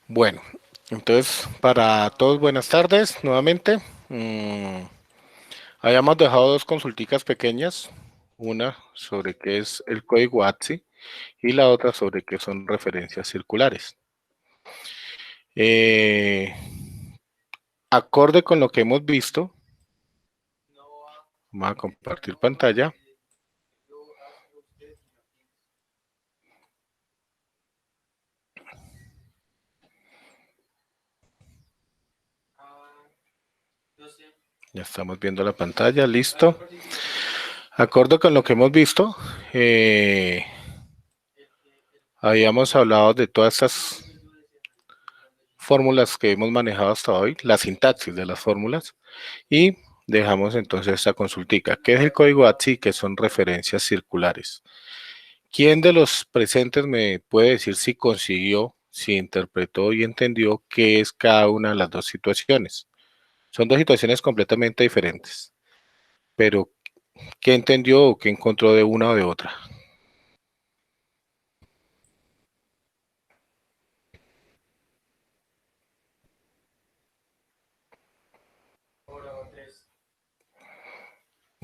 Bueno, entonces para todos buenas tardes nuevamente. Habíamos dejado dos consulticas pequeñas, una sobre qué es el código ATSI y la otra sobre qué son referencias circulares. Eh, Acorde con lo que hemos visto, vamos a compartir pantalla. Ya estamos viendo la pantalla, listo. Acorde con lo que hemos visto, habíamos hablado de todas estas fórmulas que hemos manejado hasta hoy, la sintaxis de las fórmulas, y dejamos entonces esta consultica. ¿Qué es el código ATSI? ¿Qué son referencias circulares? ¿Quién de los presentes me puede decir si consiguió, si interpretó y entendió qué es cada una de las dos situaciones? Son dos situaciones completamente diferentes, pero ¿qué entendió o qué encontró de una o de otra?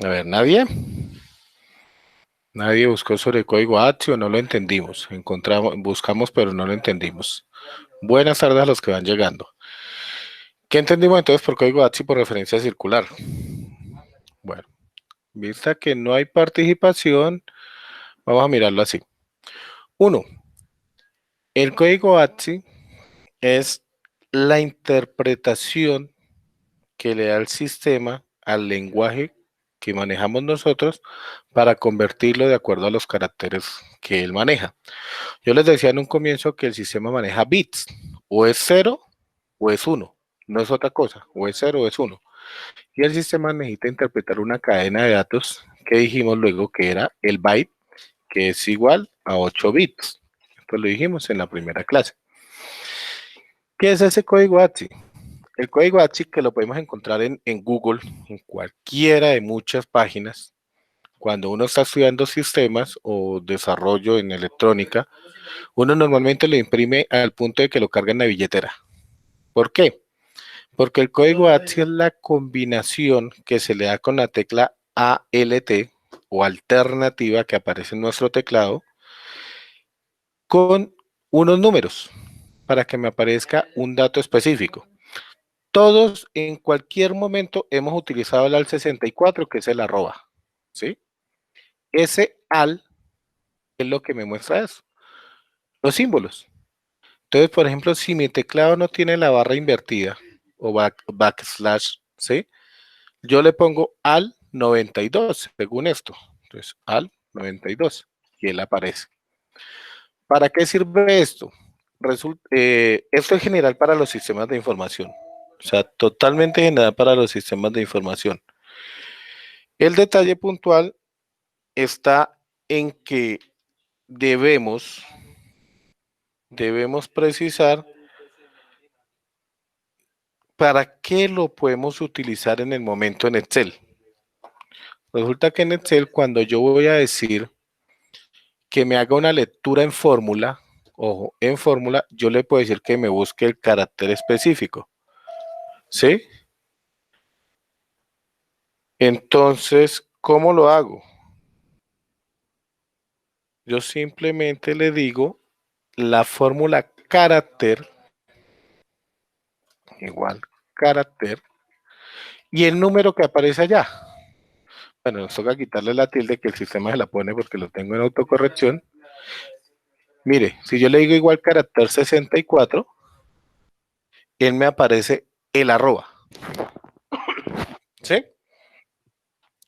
A ver, ¿nadie? Nadie buscó sobre el código ATSI o no lo entendimos. Encontramos, buscamos, pero no lo entendimos. Buenas tardes a los que van llegando. ¿Qué entendimos entonces por código ATSI por referencia circular? Bueno, vista que no hay participación, vamos a mirarlo así. Uno, el código ATSI es la interpretación que le da el sistema al lenguaje que manejamos nosotros para convertirlo de acuerdo a los caracteres que él maneja. Yo les decía en un comienzo que el sistema maneja bits, o es 0 o es 1, no es otra cosa, o es 0 o es 1. Y el sistema necesita interpretar una cadena de datos que dijimos luego que era el byte, que es igual a 8 bits. Esto lo dijimos en la primera clase. ¿Qué es ese código ATSI? El código ATSI que lo podemos encontrar en Google, en cualquiera de muchas páginas, cuando uno está estudiando sistemas o desarrollo en electrónica, uno normalmente lo imprime al punto de que lo carga en la billetera. ¿Por qué? Porque el código ATSI es la combinación que se le da con la tecla ALT o alternativa que aparece en nuestro teclado con unos números para que me aparezca un dato específico. Todos en cualquier momento hemos utilizado el al64, que es el arroba, ¿sí? Ese al es lo que me muestra eso, los símbolos. Entonces, por ejemplo, si mi teclado no tiene la barra invertida o backslash, ¿sí? Yo le pongo al 92, según esto. Entonces, al 92, y él aparece. ¿Para qué sirve esto? Esto es general para los sistemas de información. O sea, totalmente general para los sistemas de información. El detalle puntual está en que debemos precisar para qué lo podemos utilizar en el momento en Excel. Resulta que en Excel, cuando yo voy a decir que me haga una lectura en fórmula, ojo, en fórmula, yo le puedo decir que me busque el carácter específico, ¿sí? Entonces, ¿cómo lo hago? Yo simplemente le digo la fórmula carácter, igual carácter, y el número que aparece allá. Bueno, nos toca quitarle la tilde que el sistema se la pone porque lo tengo en autocorrección. Mire, si yo le digo igual carácter 64, él me aparece el arroba, ¿sí?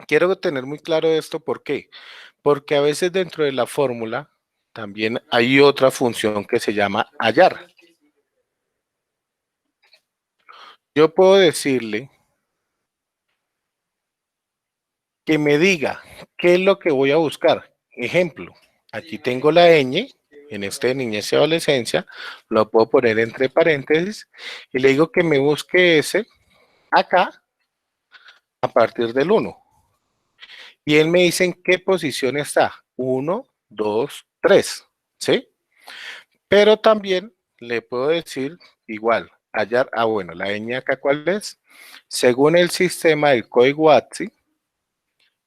Quiero tener muy claro esto, ¿por qué? Porque a veces dentro de la fórmula también hay otra función que se llama hallar. Yo puedo decirle que me diga qué es lo que voy a buscar. Ejemplo, aquí tengo la ñ, en este de niñez y adolescencia, lo puedo poner entre paréntesis y le digo que me busque ese acá a partir del 1. Y él me dice en qué posición está. 1, 2, 3. ¿Sí? Pero también le puedo decir igual, hallar, bueno, la ñ acá, ¿cuál es? Según el sistema del código ATSI,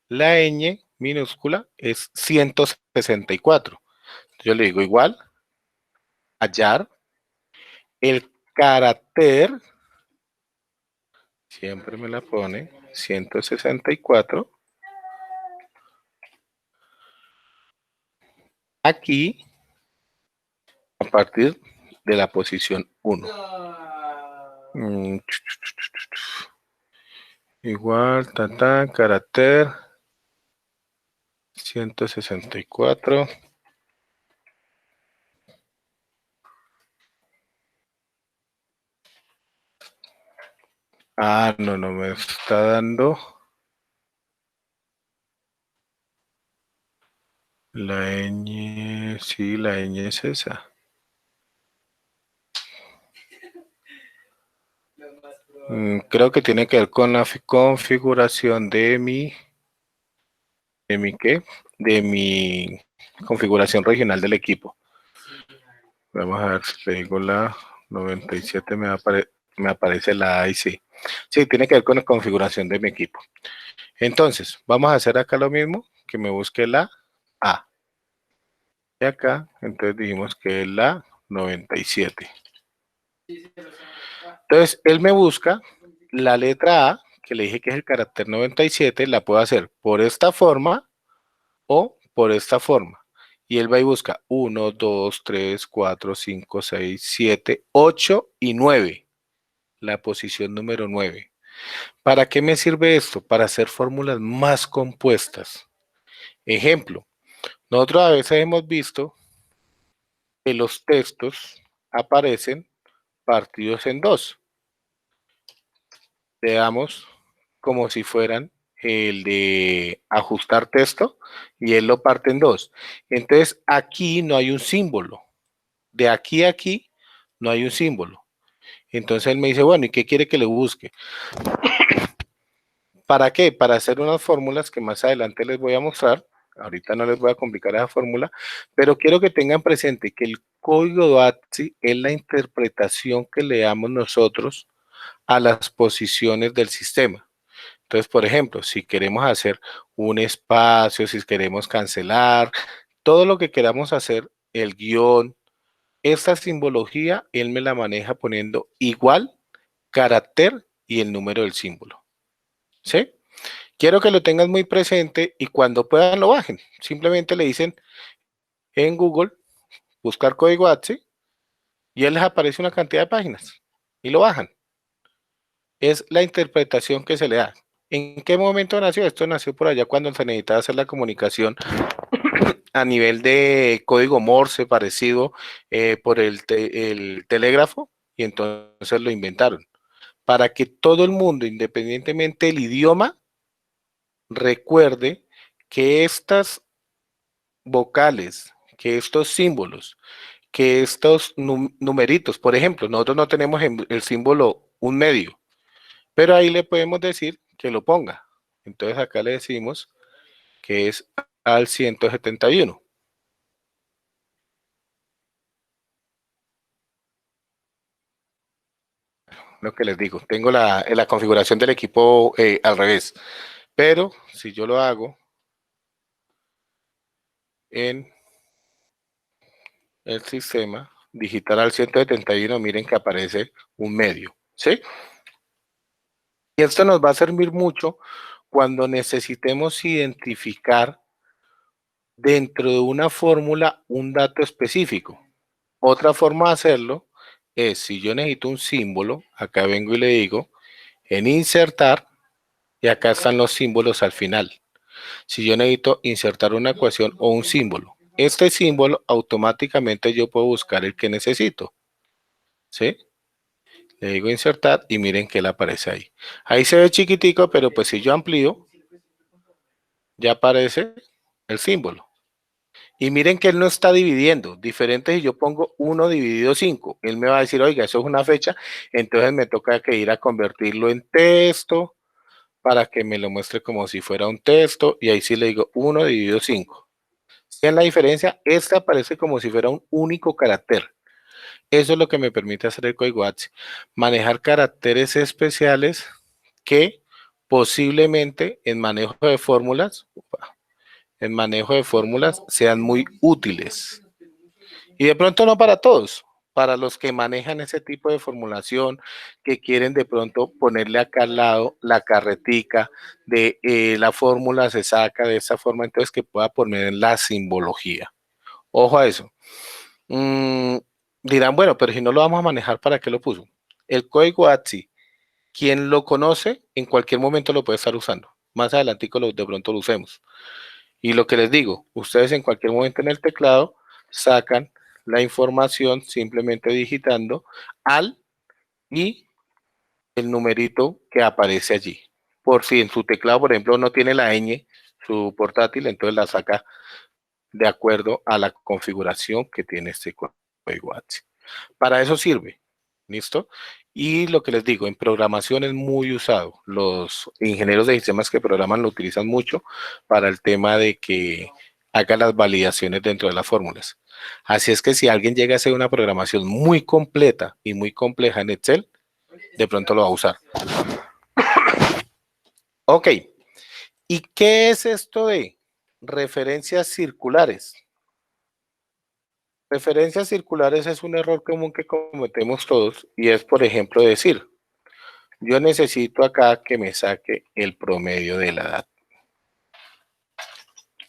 la ñ minúscula es 164. Yo le digo igual, hallar el carácter, siempre me la pone, 164. Aquí, a partir de la posición 1. Igual, carácter 164. Ah, no, no me está dando. La ñ, sí, la ñ es esa. Creo que tiene que ver con la configuración de mi qué, de mi configuración regional del equipo. Vamos a ver si le digo la 97, me aparece la A y sí. Sí, tiene que ver con la configuración de mi equipo. Entonces, vamos a hacer acá lo mismo, que me busque la A. Y acá, entonces dijimos que es la 97. Entonces, él me busca la letra A, que le dije que es el carácter 97, la puedo hacer por esta forma o por esta forma. Y él va y busca 1, 2, 3, 4, 5, 6, 7, 8 y 9. La posición número 9. ¿Para qué me sirve esto? Para hacer fórmulas más compuestas. Ejemplo, nosotros a veces hemos visto que los textos aparecen partidos en dos. Veamos como si fueran el de ajustar texto y él lo parte en dos. Entonces aquí no hay un símbolo. De aquí a aquí no hay un símbolo. Entonces él me dice, bueno, ¿y qué quiere que le busque? ¿Para qué? Para hacer unas fórmulas que más adelante les voy a mostrar. Ahorita no les voy a complicar esa fórmula, pero quiero que tengan presente que el código de ATSI es la interpretación que le damos nosotros a las posiciones del sistema. Entonces, por ejemplo, si queremos hacer un espacio, si queremos cancelar, todo lo que queramos hacer, el guión, esta simbología, él me la maneja poniendo igual, carácter y el número del símbolo. ¿Sí? Quiero que lo tengan muy presente y cuando puedan lo bajen. Simplemente le dicen en Google, buscar código ATSI, y él les aparece una cantidad de páginas y lo bajan. Es la interpretación que se le da. ¿En qué momento nació? Esto nació por allá cuando se necesitaba hacer la comunicación a nivel de código Morse parecido por el telégrafo y entonces lo inventaron. Para que todo el mundo, independientemente del idioma, recuerde que estas vocales, que estos símbolos, que estos numeritos, por ejemplo, nosotros no tenemos el símbolo un medio, pero ahí le podemos decir que lo ponga. Entonces acá le decimos que es al 171. Lo que les digo, tengo la configuración del equipo al revés, pero si yo lo hago en el sistema digital al 171, miren que aparece un medio, ¿sí? Y esto nos va a servir mucho cuando necesitemos identificar dentro de una fórmula un dato específico. Otra forma de hacerlo es, si yo necesito un símbolo, acá vengo y le digo, en insertar, y acá están los símbolos al final. Si yo necesito insertar una ecuación o un símbolo, este símbolo automáticamente yo puedo buscar el que necesito, ¿sí? Le digo insertar y miren que él aparece ahí. Ahí se ve chiquitico, pero pues si yo amplío, ya aparece el símbolo. Y miren que él no está dividiendo, diferente si yo pongo 1 dividido 5, él me va a decir, oiga, eso es una fecha, entonces me toca que ir a convertirlo en texto para que me lo muestre como si fuera un texto, y ahí sí le digo 1 dividido 5. ¿Sí ven la diferencia? Esta aparece como si fuera un único carácter. Eso es lo que me permite hacer el código ATSI. Manejar caracteres especiales que posiblemente en manejo de fórmulas sean muy útiles. Y de pronto no para todos, para los que manejan ese tipo de formulación, que quieren de pronto ponerle acá al lado la carretica de la fórmula se saca de esa forma, entonces que pueda poner la simbología. Ojo a eso. Mm, dirán, bueno, pero si no lo vamos a manejar, ¿para qué lo puso? El código ATSI, quien lo conoce, en cualquier momento lo puede estar usando. Más adelante de pronto lo usemos. Y lo que les digo, ustedes en cualquier momento en el teclado sacan la información simplemente digitando al y el numerito que aparece allí. Por si en su teclado, por ejemplo, no tiene la ñ, su portátil, entonces la saca de acuerdo a la configuración que tiene este código ATSI. Para eso sirve, ¿listo? Y lo que les digo, en programación es muy usado. Los ingenieros de sistemas que programan lo utilizan mucho para el tema de que haga las validaciones dentro de las fórmulas. Así es que si alguien llega a hacer una programación muy completa y muy compleja en Excel, de pronto lo va a usar. Ok, ¿y qué es esto de referencias circulares? Referencias circulares es un error común que cometemos todos y es, por ejemplo, decir, yo necesito acá que me saque el promedio de la edad.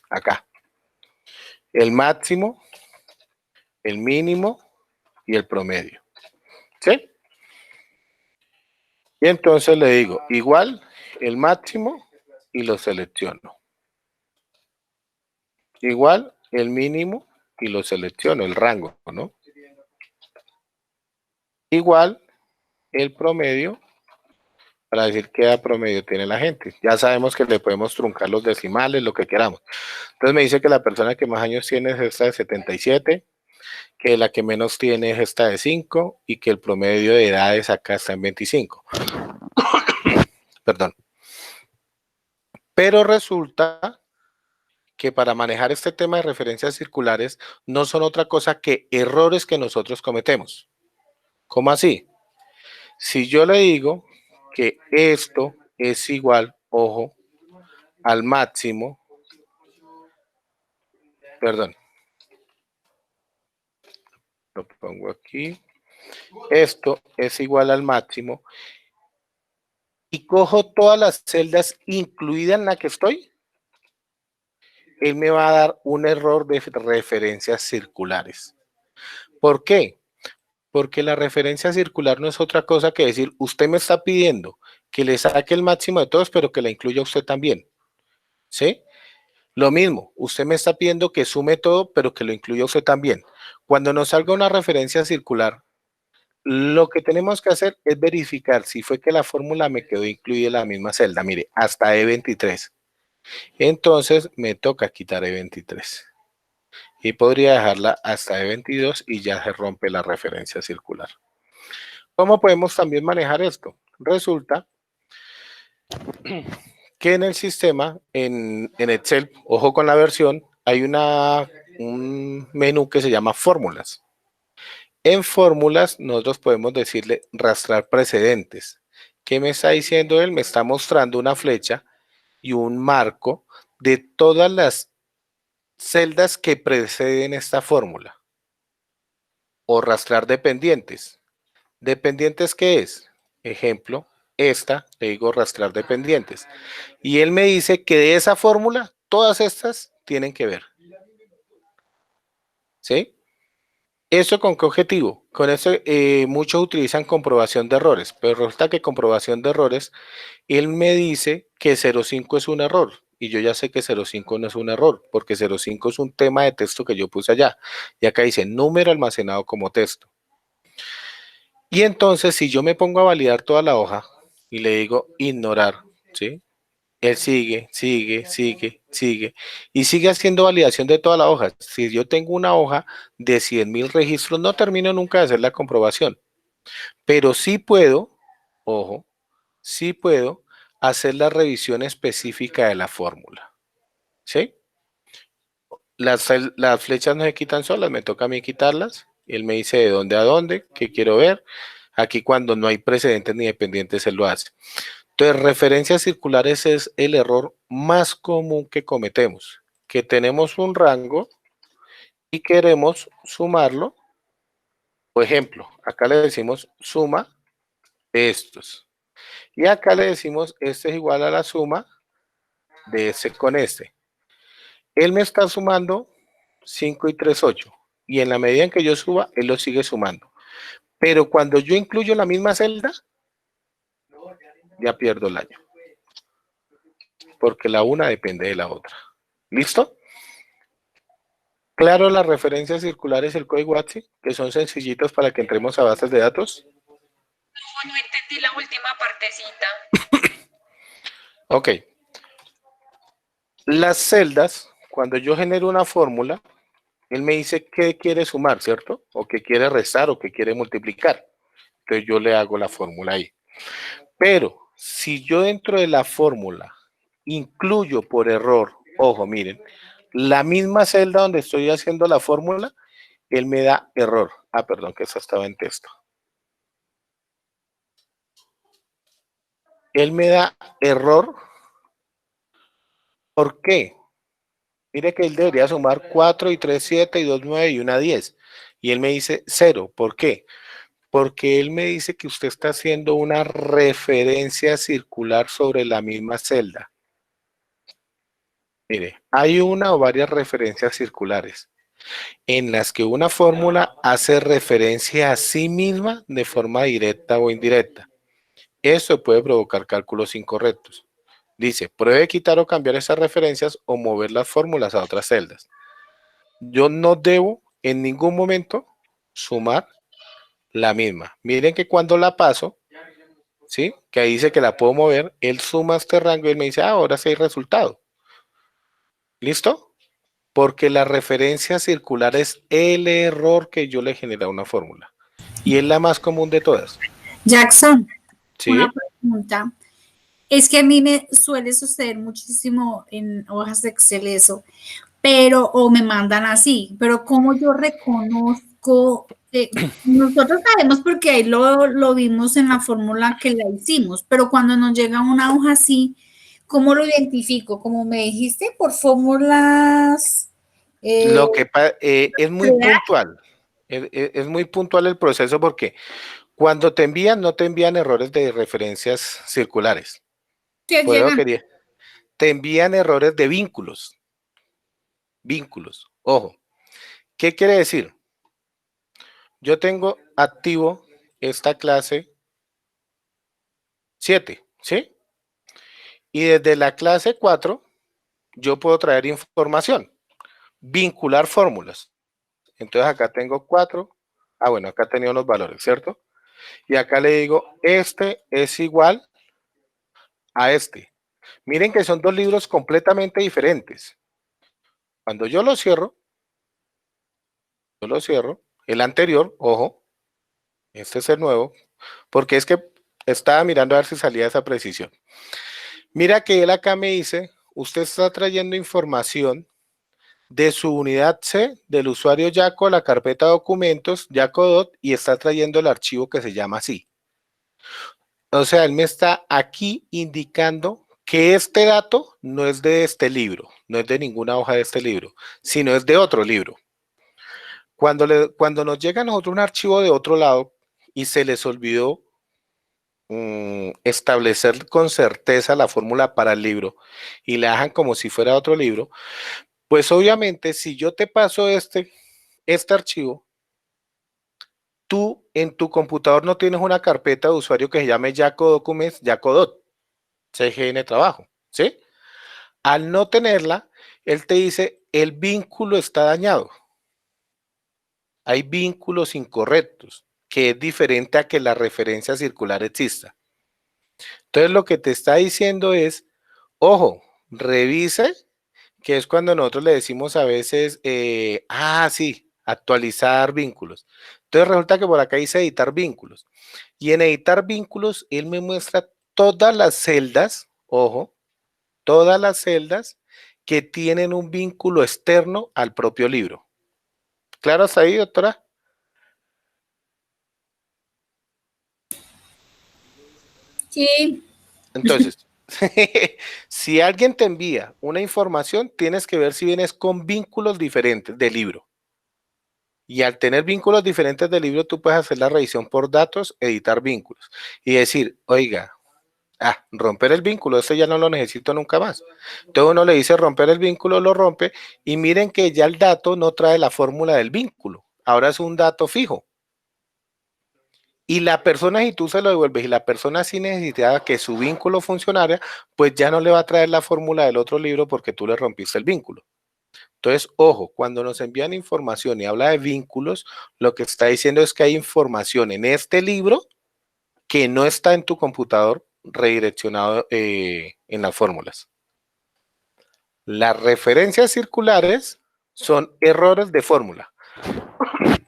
Acá. El máximo, el mínimo y el promedio. ¿Sí? Y entonces le digo, igual el máximo y lo selecciono. Igual el mínimo y lo selecciono, el rango, ¿no? Igual el promedio para decir qué edad promedio tiene la gente. Ya sabemos que le podemos truncar los decimales, lo que queramos. Entonces me dice que la persona que más años tiene es esta de 77, que la que menos tiene es esta de 5 y que el promedio de edades acá está en 25. Perdón. Pero resulta que para manejar este tema de referencias circulares no son otra cosa que errores que nosotros cometemos. ¿Cómo así? Si yo le digo que esto es igual, ojo, al máximo, perdón, lo pongo aquí, esto es igual al máximo y cojo todas las celdas incluidas en la que estoy, él me va a dar un error de referencias circulares. ¿Por qué? Porque la referencia circular no es otra cosa que decir, usted me está pidiendo que le saque el máximo de todos, pero que la incluya usted también. ¿Sí? Lo mismo, usted me está pidiendo que sume todo, pero que lo incluya usted también. Cuando nos salga una referencia circular, lo que tenemos que hacer es verificar si fue que la fórmula me quedó incluida en la misma celda. Mire, hasta E23. Entonces me toca quitar E23. Y podría dejarla hasta E22 y ya se rompe la referencia circular. ¿Cómo podemos también manejar esto? Resulta que en el sistema, en Excel, ojo con la versión, hay un menú que se llama fórmulas. En fórmulas nosotros podemos decirle rastrear precedentes. ¿Qué me está diciendo él? Me está mostrando una flecha y un marco de todas las celdas que preceden esta fórmula. O rastrear dependientes. ¿Dependientes qué es? Ejemplo, esta, le digo rastrear dependientes. Y él me dice que de esa fórmula, todas estas tienen que ver. ¿Sí? ¿Eso con qué objetivo? Con eso muchos utilizan comprobación de errores, pero resulta que comprobación de errores, él me dice que 0.5 es un error. Y yo ya sé que 0.5 no es un error, porque 0.5 es un tema de texto que yo puse allá. Y acá dice número almacenado como texto. Y entonces, si yo me pongo a validar toda la hoja y le digo ignorar, ¿sí? Él sigue, sigue, sigue, sigue y sigue haciendo validación de toda la hoja. Si yo tengo una hoja de 100.000 registros, no termino nunca de hacer la comprobación, pero sí puedo, ojo, sí puedo hacer la revisión específica de la fórmula, ¿sí? Las flechas no se quitan solas, me toca a mí quitarlas Él me dice de dónde a dónde, qué quiero ver. Aquí cuando no hay precedentes ni dependientes, él lo hace. Entonces, referencias circulares es el error más común que cometemos, que tenemos un rango y queremos sumarlo. Por ejemplo, acá le decimos suma de estos. Y acá le decimos este es igual a la suma de este con este. Él me está sumando 5 y 3, 8. Y en la medida en que yo suba, él lo sigue sumando. Pero cuando yo incluyo la misma celda, ya pierdo el año. Porque la una depende de la otra. ¿Listo? Claro, las referencias circulares del código ATSI, que son sencillitos para que entremos a bases de datos. No entendí la última partecita. Ok. Las celdas, cuando yo genero una fórmula, él me dice qué quiere sumar, ¿cierto? O qué quiere restar o qué quiere multiplicar. Entonces yo le hago la fórmula ahí. Pero si yo dentro de la fórmula incluyo por error, ojo, miren, la misma celda donde estoy haciendo la fórmula, él me da error. Ah, perdón, que eso estaba en texto. Él me da error. ¿Por qué? Mire que él debería sumar 4 y 3, 7 y 2, 9 y 1, 10. Y él me dice 0. ¿Por qué? Porque él me dice que usted está haciendo una referencia circular sobre la misma celda. Mire, hay una o varias referencias circulares en las que una fórmula hace referencia a sí misma de forma directa o indirecta. Eso puede provocar cálculos incorrectos. Dice, pruebe quitar o cambiar esas referencias o mover las fórmulas a otras celdas. Yo no debo en ningún momento sumar la misma. Miren que cuando la paso, ¿sí? Que ahí dice que la puedo mover, él suma este rango y él me dice, ah, ahora sí hay resultado. ¿Listo? Porque la referencia circular es el error que yo le genera a una fórmula. Y es la más común de todas. Jackson, una ¿Sí? pregunta. Es que a mí me suele suceder muchísimo en hojas de Excel eso, pero o me mandan así, pero ¿cómo yo reconozco? Nosotros sabemos porque ahí lo vimos en la fórmula que la hicimos, pero cuando nos llega una hoja así, ¿cómo lo identifico? Como me dijiste, por fórmulas. eh, Lo que es muy puntual. Es muy puntual el proceso porque cuando te envían, no te envían errores de referencias circulares. que Por eso llegan. quería. Te envían errores de vínculos. Vínculos. Ojo. ¿Qué quiere decir? Yo tengo activo esta clase 7, ¿sí? Y desde la clase 4 yo puedo traer información, vincular fórmulas. Entonces acá tengo 4. Ah, bueno, acá tenía unos valores, ¿cierto? Y acá le digo, este es igual a este. Miren que son dos libros completamente diferentes. Cuando yo lo cierro, el anterior, ojo, este es el nuevo, porque es que estaba mirando a ver si salía esa precisión. Mira que él acá me dice, usted está trayendo información de su unidad C, del usuario Yaco, la carpeta documentos, Yacodot, y está trayendo el archivo que se llama así. O sea, él me está aquí indicando que este dato no es de este libro, no es de ninguna hoja de este libro, sino es de otro libro. Cuando nos llega a nosotros un archivo de otro lado y se les olvidó establecer con certeza la fórmula para el libro y la dejan como si fuera otro libro, pues obviamente si yo te paso este archivo, tú en tu computador no tienes una carpeta de usuario que se llame Yaco Documents, Yacodot, CGN Trabajo, ¿sí? Al no tenerla, él te dice, el vínculo está dañado. Hay vínculos incorrectos, que es diferente a que la referencia circular exista. Entonces lo que te está diciendo es, ojo, revise, que es cuando nosotros le decimos a veces, sí, actualizar vínculos. Entonces resulta que por acá dice editar vínculos. Y en editar vínculos, él me muestra todas las celdas, ojo, todas las celdas que tienen un vínculo externo al propio libro. ¿Claro hasta ahí, doctora? Sí. Entonces, si alguien te envía una información, tienes que ver si vienes con vínculos diferentes de libro. Y al tener vínculos diferentes del libro, tú puedes hacer la revisión por datos, editar vínculos y decir, oiga, romper el vínculo, este ya no lo necesito nunca más. Entonces uno le dice romper el vínculo, lo rompe y miren que ya el dato no trae la fórmula del vínculo, ahora es un dato fijo. Y la persona, si tú se lo devuelves y la persona sí necesitaba que su vínculo funcionara, pues ya no le va a traer la fórmula del otro libro porque tú le rompiste el vínculo. Entonces, ojo, cuando nos envían información y habla de vínculos, lo que está diciendo es que hay información en este libro que no está en tu computador redireccionado en las fórmulas. Las referencias circulares son errores de fórmula.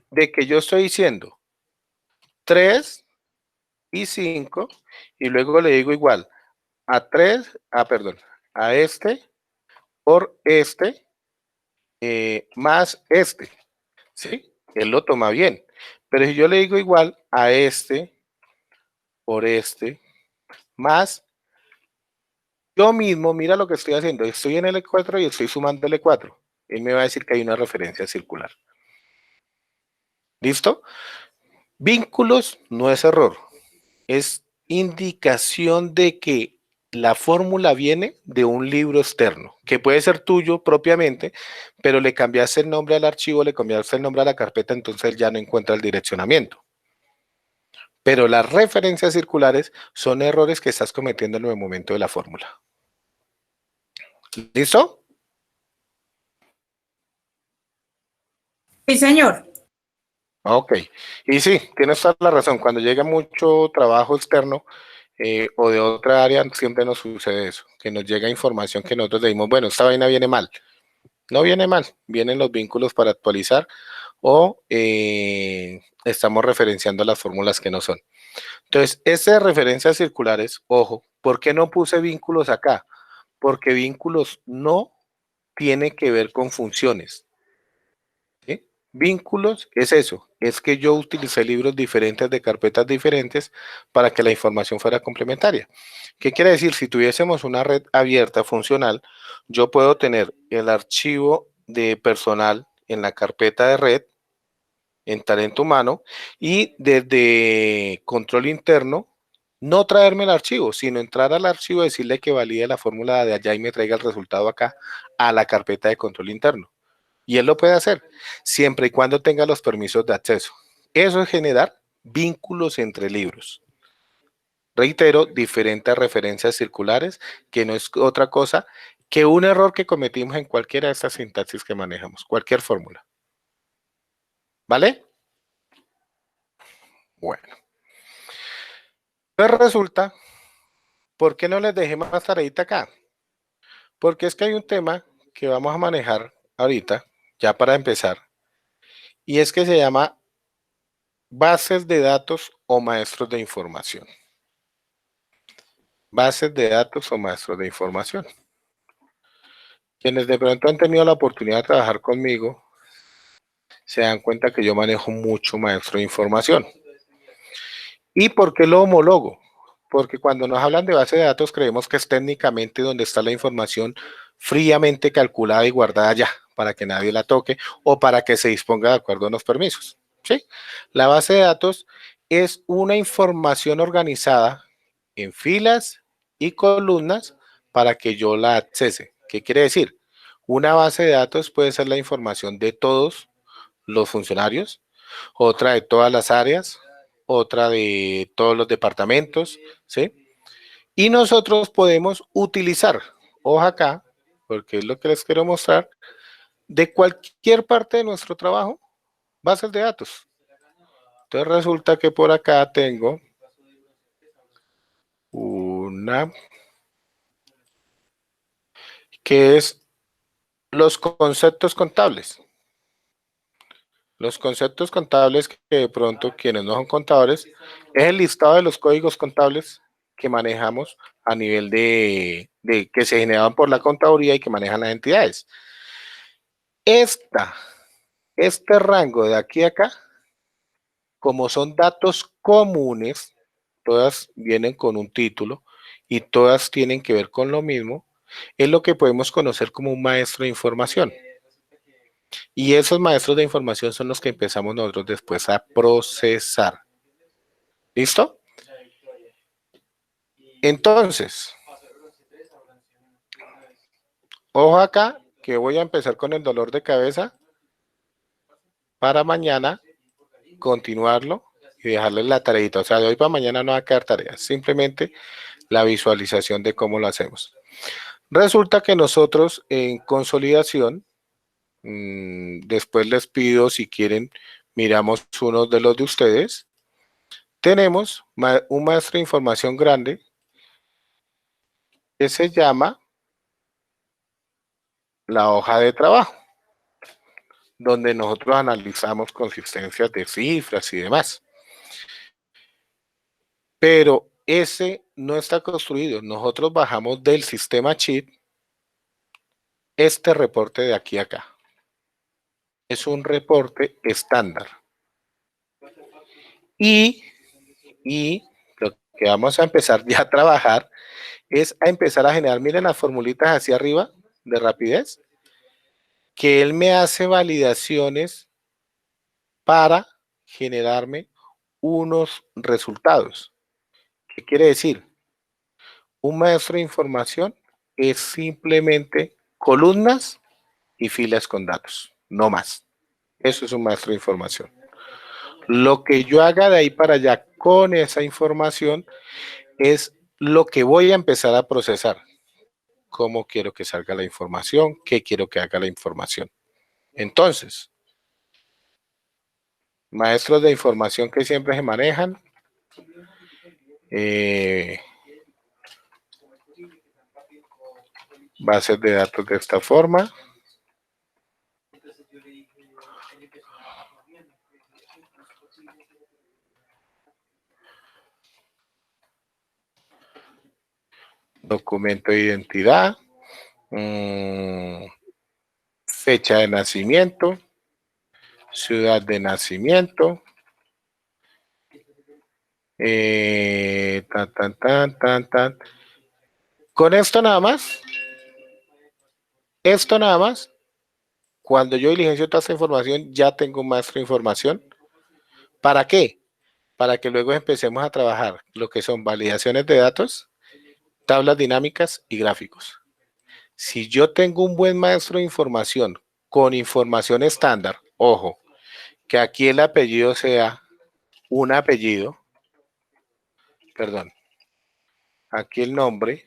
De que yo estoy diciendo 3 y 5 y luego le digo igual a 3, perdón, a este por este más este, ¿sí? Él lo toma bien. Pero si yo le digo igual a este por este más, yo mismo, mira lo que estoy haciendo, estoy en L4 y estoy sumando L4. Él me va a decir que hay una referencia circular. ¿Listo? Vínculos no es error, es indicación de que la fórmula viene de un libro externo, que puede ser tuyo propiamente, pero le cambiaste el nombre al archivo, le cambiaste el nombre a la carpeta, entonces ya no encuentra el direccionamiento. Pero las referencias circulares son errores que estás cometiendo en el momento de la fórmula. ¿Listo? Sí, señor. Ok. Y sí, tienes toda la razón. Cuando llega mucho trabajo externo o de otra área, siempre nos sucede eso, que nos llega información que nosotros decimos, bueno, esta vaina viene mal. No viene mal, vienen los vínculos para actualizar o estamos referenciando las fórmulas que no son. Entonces, este de referencias circulares, ojo, ¿por qué no puse vínculos acá? Porque vínculos no tiene que ver con funciones. ¿Sí? Vínculos es eso, es que yo utilicé libros diferentes de carpetas diferentes para que la información fuera complementaria. ¿Qué quiere decir? Si tuviésemos una red abierta funcional, yo puedo tener el archivo de personal en la carpeta de red, en talento humano, y desde control interno, no traerme el archivo, sino entrar al archivo y decirle que valide la fórmula de allá y me traiga el resultado acá a la carpeta de control interno. Y él lo puede hacer siempre y cuando tenga los permisos de acceso. Eso es generar vínculos entre libros. Reitero, diferentes referencias circulares, que no es otra cosa que un error que cometimos en cualquiera de estas sintaxis que manejamos, cualquier fórmula. ¿Vale? Bueno. Pues resulta, ¿por qué no les dejé más tareita acá? Porque es que hay un tema que vamos a manejar ahorita, ya para empezar, y es que se llama bases de datos o maestros de información. Bases de datos o maestros de información. Quienes de pronto han tenido la oportunidad de trabajar conmigo se dan cuenta que yo manejo mucho maestro de información. ¿Y por qué lo homologo? Porque cuando nos hablan de base de datos creemos que es técnicamente donde está la información fríamente calculada y guardada ya, para que nadie la toque o para que se disponga de acuerdo a los permisos. ¿Sí? La base de datos es una información organizada en filas y columnas para que yo la accese. ¿Qué quiere decir? Una base de datos puede ser la información de todos los funcionarios, otra de todas las áreas, otra de todos los departamentos, ¿sí? Y nosotros podemos utilizar, ojo acá, porque es lo que les quiero mostrar, de cualquier parte de nuestro trabajo, bases de datos. Entonces resulta que por acá tengo una que es los conceptos contables. Los conceptos contables que de pronto quienes no son contadores es el listado de los códigos contables que manejamos a nivel de que se generaban por la contaduría y que manejan las entidades. Este rango de aquí a acá, como son datos comunes, todas vienen con un título y todas tienen que ver con lo mismo, es lo que podemos conocer como un maestro de información. Y esos maestros de información son los que empezamos nosotros después a procesar. ¿Listo? Entonces, ojo acá que voy a empezar con el dolor de cabeza para mañana continuarlo y dejarles la tareita. O sea, de hoy para mañana no va a quedar tarea, simplemente la visualización de cómo lo hacemos. Resulta que nosotros en consolidación, después les pido si quieren, miramos uno de los de ustedes, tenemos un maestro de información grande que se llama la hoja de trabajo, donde nosotros analizamos consistencias de cifras y demás. Pero ese no está construido. Nosotros bajamos del sistema Sheet este reporte de aquí a acá. Es un reporte estándar. Y lo que vamos a empezar ya a trabajar es a empezar a generar, miren las formulitas hacia arriba de rapidez, que él me hace validaciones para generarme unos resultados. ¿Qué quiere decir? Un maestro de información es simplemente columnas y filas con datos, no más. Eso es un maestro de información. Lo que yo haga de ahí para allá con esa información es lo que voy a empezar a procesar. Cómo quiero que salga la información, qué quiero que haga la información. Entonces, maestros de información que siempre se manejan, bases de datos de esta forma. Documento de identidad, fecha de nacimiento, ciudad de nacimiento, Con esto nada más, cuando yo diligencio toda esta información, ya tengo un maestro de información. ¿Para qué? Para que luego empecemos a trabajar lo que son validaciones de datos, tablas dinámicas y gráficos. Si yo tengo un buen maestro de información con información estándar, ojo, que aquí el apellido sea un apellido, perdón, aquí el nombre,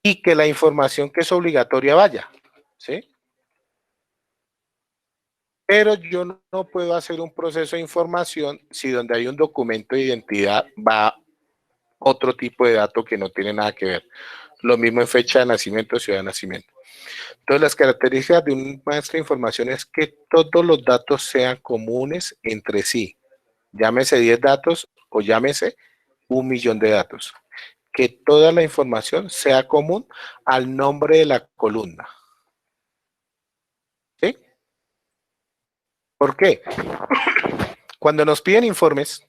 y que la información que es obligatoria vaya, ¿sí? Pero yo no puedo hacer un proceso de información si donde hay un documento de identidad va otro tipo de dato que no tiene nada que ver. Lo mismo en fecha de nacimiento, ciudad de nacimiento. Entonces, las características de un maestro de información es que todos los datos sean comunes entre sí. Llámese 10 datos o llámese 1.000.000 de datos. Que toda la información sea común al nombre de la columna. ¿Sí? ¿Por qué? Cuando nos piden informes,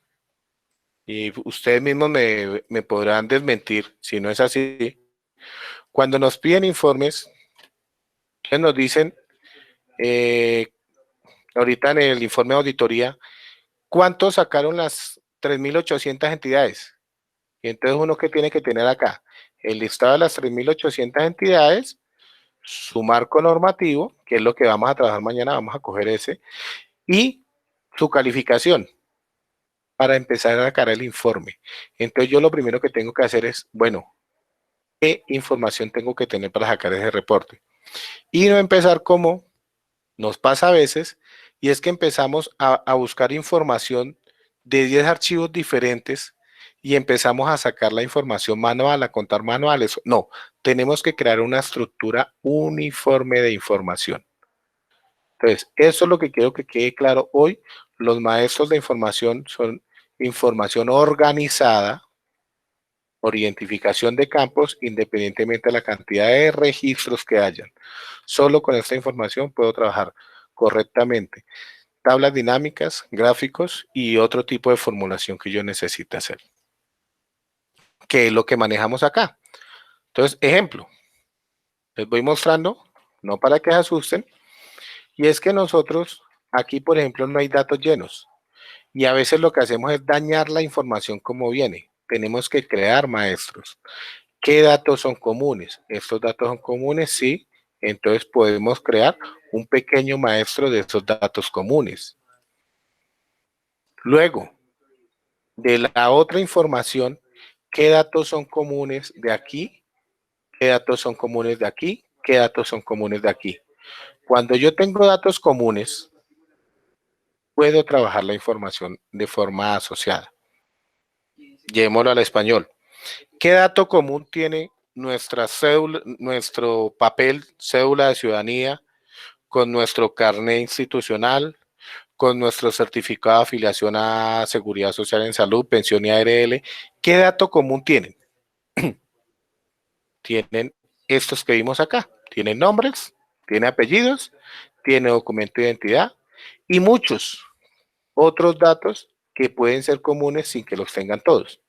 y ustedes mismos me podrán desmentir si no es así, cuando nos piden informes, nos dicen, ahorita en el informe de auditoría, ¿cuánto sacaron las 3.800 entidades? Y entonces uno que tiene que tener acá, el listado de las 3.800 entidades, su marco normativo, que es lo que vamos a trabajar mañana, vamos a coger ese, y su calificación para empezar a sacar el informe. Entonces yo lo primero que tengo que hacer es, bueno, ¿qué información tengo que tener para sacar ese reporte? Y no empezar como nos pasa a veces, y es que empezamos a buscar información de 10 archivos diferentes y empezamos a sacar la información manual, a contar manuales. No, tenemos que crear una estructura uniforme de información. Entonces, eso es lo que quiero que quede claro hoy. Los maestros de información son información organizada por identificación de campos independientemente de la cantidad de registros que hayan. Solo con esta información puedo trabajar correctamente tablas dinámicas, gráficos y otro tipo de formulación que yo necesite hacer. que es lo que manejamos acá. Entonces, ejemplo, les voy mostrando, no para que se asusten, y es que nosotros aquí, por ejemplo, no hay datos llenos. Y a veces lo que hacemos es dañar la información como viene. Tenemos que crear maestros. ¿Qué datos son comunes? Estos datos son comunes, sí. Entonces podemos crear un pequeño maestro de esos datos comunes. Luego, de la otra información, ¿qué datos son comunes de aquí? ¿Qué datos son comunes de aquí? ¿Qué datos son comunes de aquí? Cuando yo tengo datos comunes, puedo trabajar la información de forma asociada. Llevémoslo al español. ¿Qué dato común tiene nuestra cédula, nuestro papel, cédula de ciudadanía, con nuestro carnet institucional, con nuestro certificado de afiliación a Seguridad Social en Salud, pensión y ARL? ¿Qué dato común tienen? Tienen estos que vimos acá. Tienen nombres, tiene apellidos, tiene documento de identidad y muchos otros datos que pueden ser comunes sin que los tengan todos.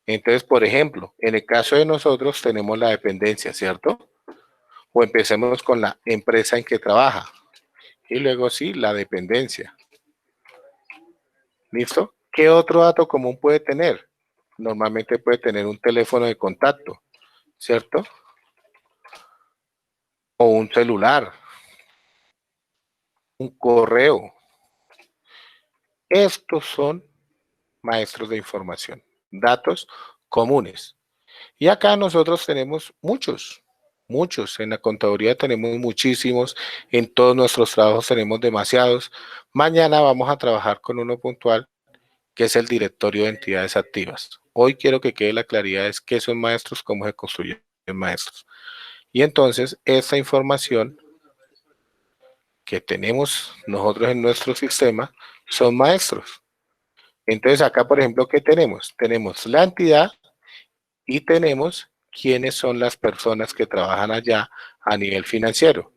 Entonces, por ejemplo, en el caso de nosotros tenemos la dependencia, ¿cierto? O empecemos con la empresa en que trabaja. Y luego sí, la dependencia. ¿Listo? ¿Qué otro dato común puede tener? Normalmente puede tener un teléfono de contacto, ¿cierto? O un celular, un correo. Estos son maestros de información, datos comunes. Y acá nosotros tenemos muchos, muchos. En la contaduría tenemos muchísimos, en todos nuestros trabajos tenemos demasiados. Mañana vamos a trabajar con uno puntual, que es el directorio de entidades activas. Hoy quiero que quede la claridad de qué son maestros, cómo se construyen maestros. Y entonces esta información que tenemos nosotros en nuestro sistema son maestros. Entonces acá, por ejemplo, ¿qué tenemos? Tenemos la entidad y tenemos quiénes son las personas que trabajan allá a nivel financiero.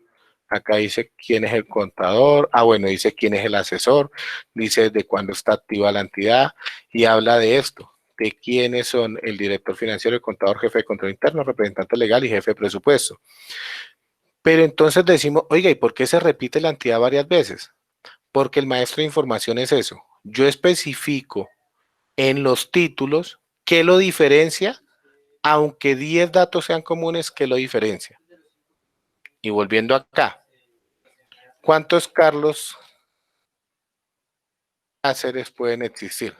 Acá dice quién es el contador, bueno, dice quién es el asesor, dice desde cuándo está activa la entidad y habla de esto, de quiénes son el director financiero, el contador, jefe de control interno, representante legal y jefe de presupuesto. Pero entonces decimos, oiga, ¿y por qué se repite la entidad varias veces? Porque el maestro de información es eso. Yo especifico en los títulos qué lo diferencia, aunque 10 datos sean comunes, qué lo diferencia. Y volviendo acá, ¿cuántos Carlos Cáceres pueden existir?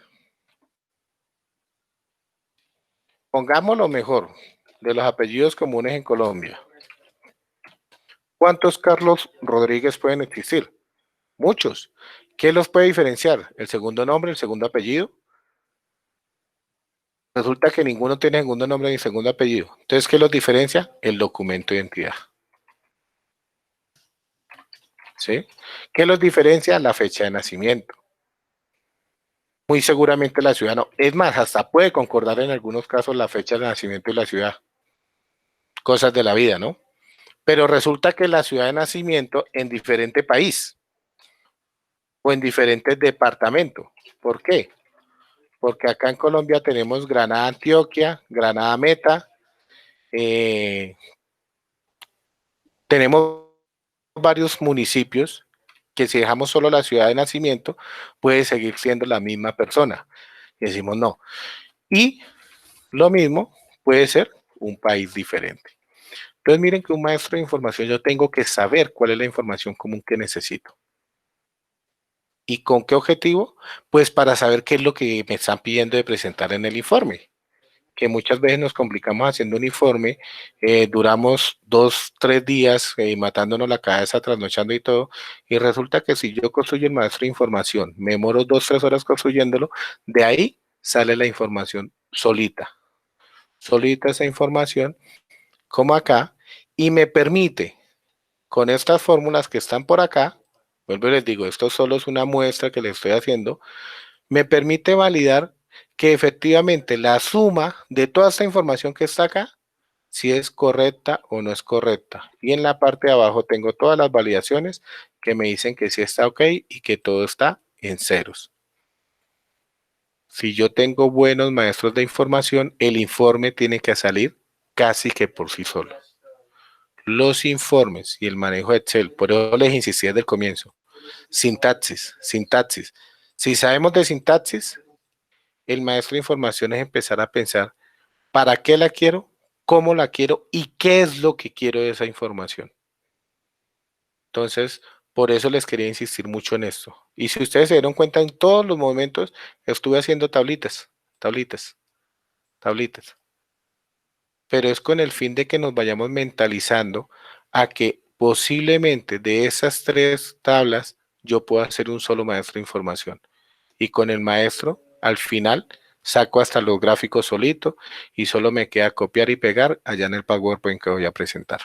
Pongámoslo mejor, de los apellidos comunes en Colombia. ¿Cuántos Carlos Rodríguez pueden existir? Muchos. ¿Qué los puede diferenciar? ¿El segundo nombre, el segundo apellido? Resulta que ninguno tiene segundo nombre ni segundo apellido. Entonces, ¿qué los diferencia? El documento de identidad. ¿Sí? ¿Qué los diferencia? La fecha de nacimiento. Muy seguramente la ciudad no. Es más, hasta puede concordar en algunos casos la fecha de nacimiento y la ciudad. Cosas de la vida, ¿no? Pero resulta que la ciudad de nacimiento en diferente país o en diferentes departamentos. ¿Por qué? Porque acá en Colombia tenemos Granada, Antioquia, Granada, Meta, tenemos varios municipios que si dejamos solo la ciudad de nacimiento, puede seguir siendo la misma persona. Y decimos no. Y lo mismo puede ser un país diferente. Entonces miren que un maestro de información yo tengo que saber cuál es la información común que necesito. ¿Y con qué objetivo? Pues para saber qué es lo que me están pidiendo de presentar en el informe. Que muchas veces nos complicamos haciendo un informe, duramos 2, 3 días matándonos la cabeza, trasnochando y todo, y resulta que si yo construyo el maestro de información, me demoro 2, 3 horas construyéndolo, de ahí sale la información solita, solita esa información, como acá, y me permite, con estas fórmulas que están por acá, vuelvo y les digo, esto solo es una muestra que le estoy haciendo, me permite validar que efectivamente la suma de toda esta información que está acá, si es correcta o no es correcta. Y en la parte de abajo tengo todas las validaciones que me dicen que sí está ok y que todo está en ceros. Si yo tengo buenos maestros de información, el informe tiene que salir casi que por sí solo. Los informes y el manejo de Excel, por eso les insistí desde el comienzo. Sintaxis, sintaxis. Si sabemos de sintaxis, el maestro de información es empezar a pensar para qué la quiero, cómo la quiero y qué es lo que quiero de esa información. Entonces, por eso les quería insistir mucho en esto. Y si ustedes se dieron cuenta, en todos los momentos estuve haciendo tablitas, tablitas, tablitas. Pero es con el fin de que nos vayamos mentalizando a que posiblemente de esas tres tablas yo pueda ser un solo maestro de información. Y con el maestro, al final, saco hasta los gráficos solito y solo me queda copiar y pegar allá en el PowerPoint que voy a presentar.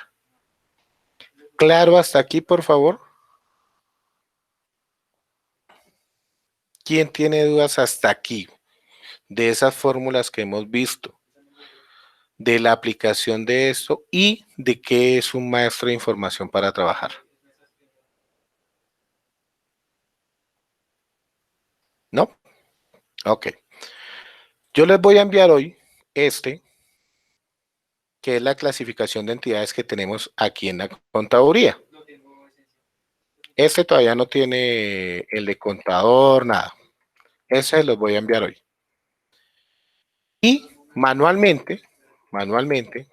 ¿Claro hasta aquí, por favor? ¿Quién tiene dudas hasta aquí de esas fórmulas que hemos visto, de la aplicación de esto y de qué es un maestro de información para trabajar? ¿No? Ok. Yo les voy a enviar hoy que es la clasificación de entidades que tenemos aquí en la contaduría. Este todavía no tiene el de contador, nada. Ese los voy a enviar hoy. Y manualmente,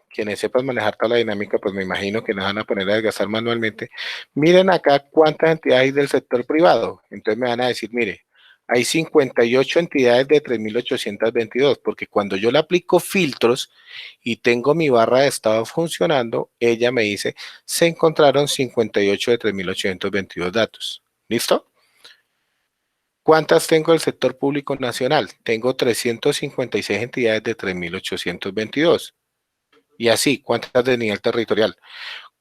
quienes sepan manejar tabla dinámica, pues me imagino que nos van a poner a desgastar manualmente. Miren acá cuántas entidades hay del sector privado. Entonces me van a decir, mire, hay 58 entidades de 3.822, porque cuando yo le aplico filtros y tengo mi barra de estado funcionando, ella me dice, se encontraron 58 de 3.822 datos. ¿Listo? ¿Cuántas tengo del sector público nacional? Tengo 356 entidades de 3.822. Y así, ¿cuántas de nivel territorial?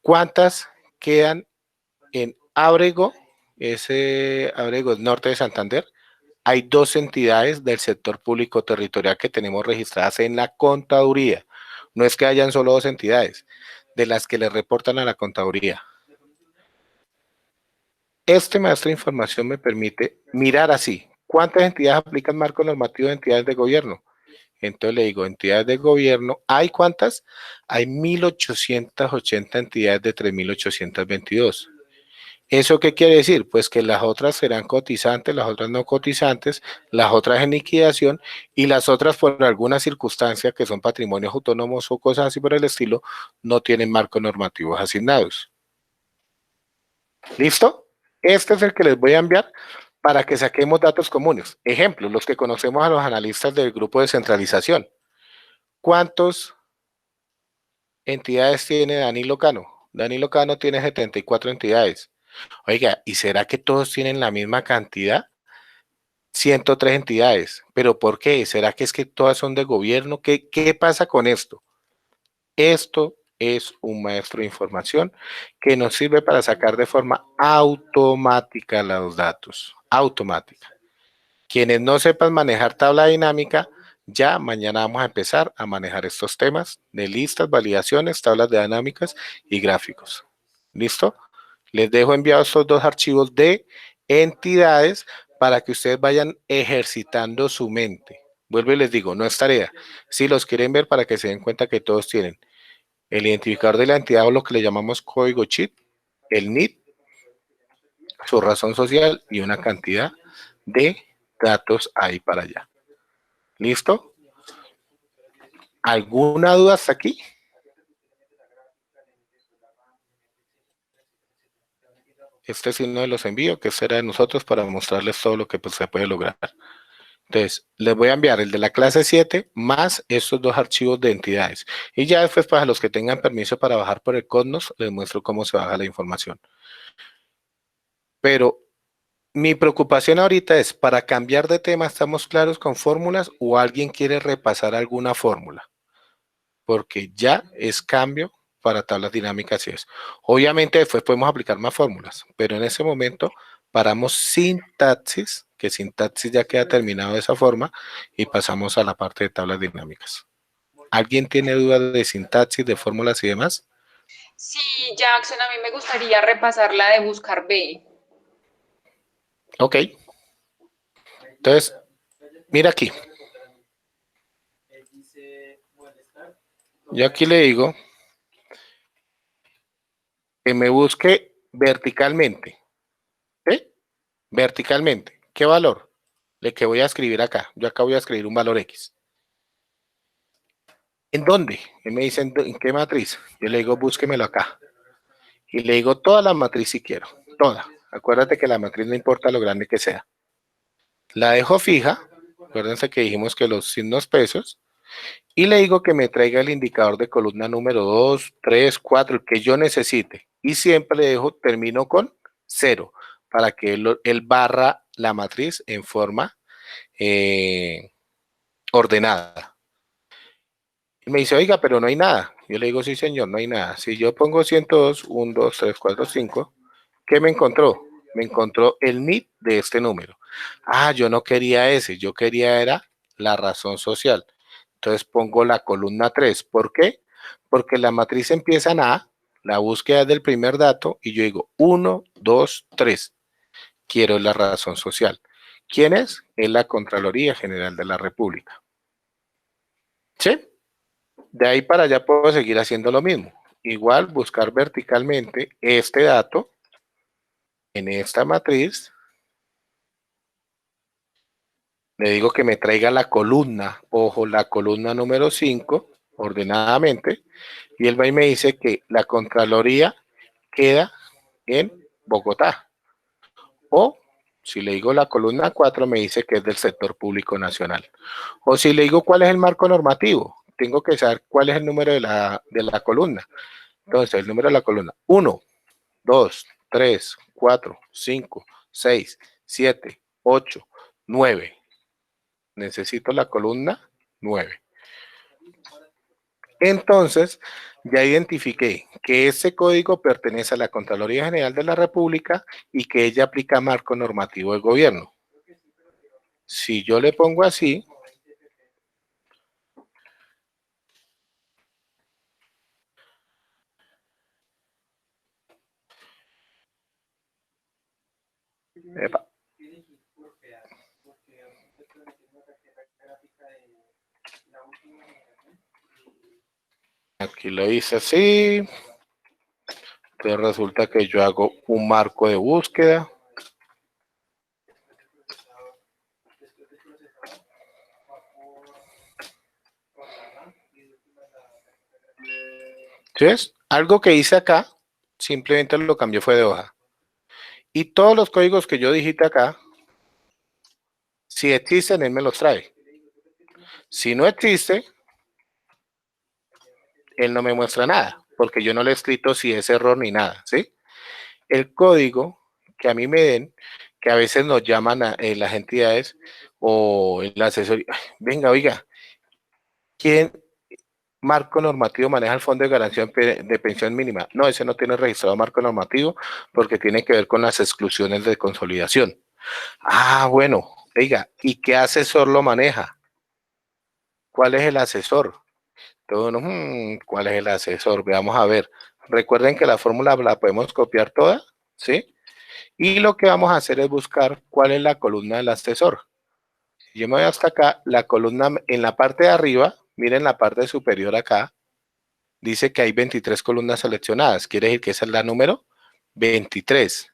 ¿Cuántas quedan en Ábrego? Ese Ábrego es norte de Santander. Hay 2 entidades del sector público territorial que tenemos registradas en la contaduría. No es que hayan solo 2 entidades, de las que le reportan a la contaduría. Este maestro de información me permite mirar así, ¿cuántas entidades aplican marco normativo de entidades de gobierno? Entonces le digo, entidades de gobierno, ¿hay cuántas? Hay 1.880 entidades de 3.822. ¿Eso qué quiere decir? Pues que las otras serán cotizantes, las otras no cotizantes, las otras en liquidación y las otras por alguna circunstancia que son patrimonios autónomos o cosas así por el estilo, no tienen marcos normativos asignados. ¿Listo? Este es el que les voy a enviar para que saquemos datos comunes. Ejemplo, los que conocemos a los analistas del grupo de centralización. ¿Cuántas entidades tiene Danilo Cano? Danilo Cano tiene 74 entidades. Oiga, ¿y será que todos tienen la misma cantidad? 103 entidades. ¿Pero por qué? ¿Será que es que todas son de gobierno? ¿Qué pasa con esto? Esto es un maestro de información que nos sirve para sacar de forma automática los datos. Automática. Quienes no sepan manejar tabla dinámica, ya mañana vamos a empezar a manejar estos temas de listas, validaciones, tablas de dinámicas y gráficos. ¿Listo? Les dejo enviados estos 2 archivos de entidades para que ustedes vayan ejercitando su mente. Vuelvo y les digo, no es tarea. Si los quieren ver para que se den cuenta que todos tienen el identificador de la entidad o lo que le llamamos código chip, el NID, su razón social y una cantidad de datos ahí para allá. ¿Listo? ¿Alguna duda hasta aquí? Este es uno de los envíos que será de nosotros para mostrarles todo lo que pues, se puede lograr. Entonces, les voy a enviar el de la clase 7 más estos 2 archivos de entidades. Y ya después para los que tengan permiso para bajar por el Cosmos, les muestro cómo se baja la información. Pero mi preocupación ahorita es, para cambiar de tema, ¿estamos claros con fórmulas o alguien quiere repasar alguna fórmula? Porque ya es cambio para tablas dinámicas y eso. Obviamente después podemos aplicar más fórmulas, pero en ese momento paramos sintaxis, que sintaxis ya queda terminado de esa forma, y pasamos a la parte de tablas dinámicas. ¿Alguien tiene dudas de sintaxis, de fórmulas y demás? Sí, Jackson, a mí me gustaría repasar la de buscar B. Ok. Entonces, Mira aquí. Yo aquí le digo que me busque verticalmente. ¿Sí? Verticalmente. ¿Qué valor? Le que voy a escribir acá. Yo acá voy a escribir un valor X. ¿En dónde? Él me dice, ¿en qué matriz? Yo le digo, búsquemelo acá. Y le digo toda la matriz si quiero. Toda. Acuérdate que la matriz no importa lo grande que sea. La dejo fija. Acuérdense que dijimos que los signos pesos. Y le digo que me traiga el indicador de columna número 2, 3, 4, el que yo necesite. Y siempre le dejo, termino con 0, para que él barra la matriz en forma ordenada. Y me dice, oiga, pero no hay nada. Yo le digo, sí, señor, no hay nada. Si yo pongo 102, 1, 2, 3, 4, 5, ¿qué me encontró? Me encontró el NID de este número. Ah, yo no quería ese, yo quería era la razón social. Entonces pongo la columna 3. ¿Por qué? Porque la matriz empieza en A, la búsqueda es del primer dato, y yo digo 1, 2, 3. Quiero la razón social. ¿Quién es? Es la Contraloría General de la República. ¿Sí? De ahí para allá puedo seguir haciendo lo mismo. Igual buscar verticalmente este dato en esta matriz. Le digo que me traiga la columna, ojo, la columna número 5, ordenadamente, y él va y me dice que la Contraloría queda en Bogotá. O si le digo la columna 4, me dice que es del sector público nacional. O si le digo cuál es el marco normativo, tengo que saber cuál es el número de la columna. Entonces, el número de la columna, 1, 2, 3, 4, 5, 6, 7, 8, 9. Necesito la columna 9. Entonces, ya identifiqué que ese código pertenece a la Contraloría General de la República y que ella aplica marco normativo del gobierno. Si yo le pongo así, epa, aquí lo hice así, entonces resulta que yo hago un marco de búsqueda. Entonces, algo que hice acá, simplemente lo cambié fue de hoja. Y todos los códigos que yo digité acá, si existen, él me los trae. Si no existe, él no me muestra nada, porque yo no le he escrito si es error ni nada, ¿sí? El código que a mí me den, que a veces nos llaman a las entidades o el asesor, venga, oiga, ¿quién marco normativo maneja el Fondo de Garantía de Pensión Mínima? No, ese no tiene registrado marco normativo porque tiene que ver con las exclusiones de consolidación. Ah, bueno, oiga, ¿y qué asesor lo maneja? ¿Cuál es el asesor? Entonces, ¿cuál es el asesor? Veamos a ver. Recuerden que la fórmula la podemos copiar toda, ¿sí? Y lo que vamos a hacer es buscar cuál es la columna del asesor. Si yo me voy hasta acá, la columna en la parte de arriba, miren la parte superior acá, dice que hay 23 columnas seleccionadas. Quiere decir que esa es la número 23.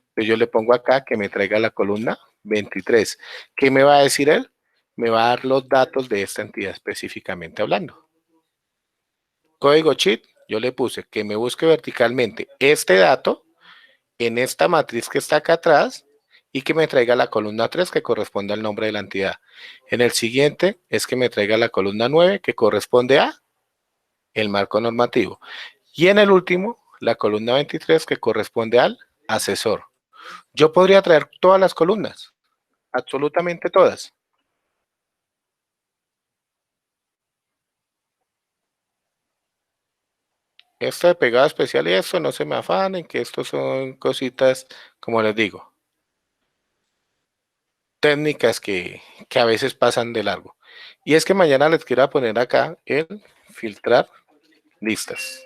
Entonces yo le pongo acá que me traiga la columna 23. ¿Qué me va a decir él? Me va a dar los datos de esta entidad específicamente hablando. Código cheat, yo le puse que me busque verticalmente este dato en esta matriz que está acá atrás y que me traiga la columna 3 que corresponde al nombre de la entidad. En el siguiente es que me traiga la columna 9 que corresponde a el marco normativo. Y en el último, la columna 23 que corresponde al asesor. Yo podría traer todas las columnas, absolutamente todas. Esto de pegado especial y esto no se me afanen, que esto son cositas, como les digo, técnicas que a veces pasan de largo. Y es que mañana les quiero poner acá el filtrar listas.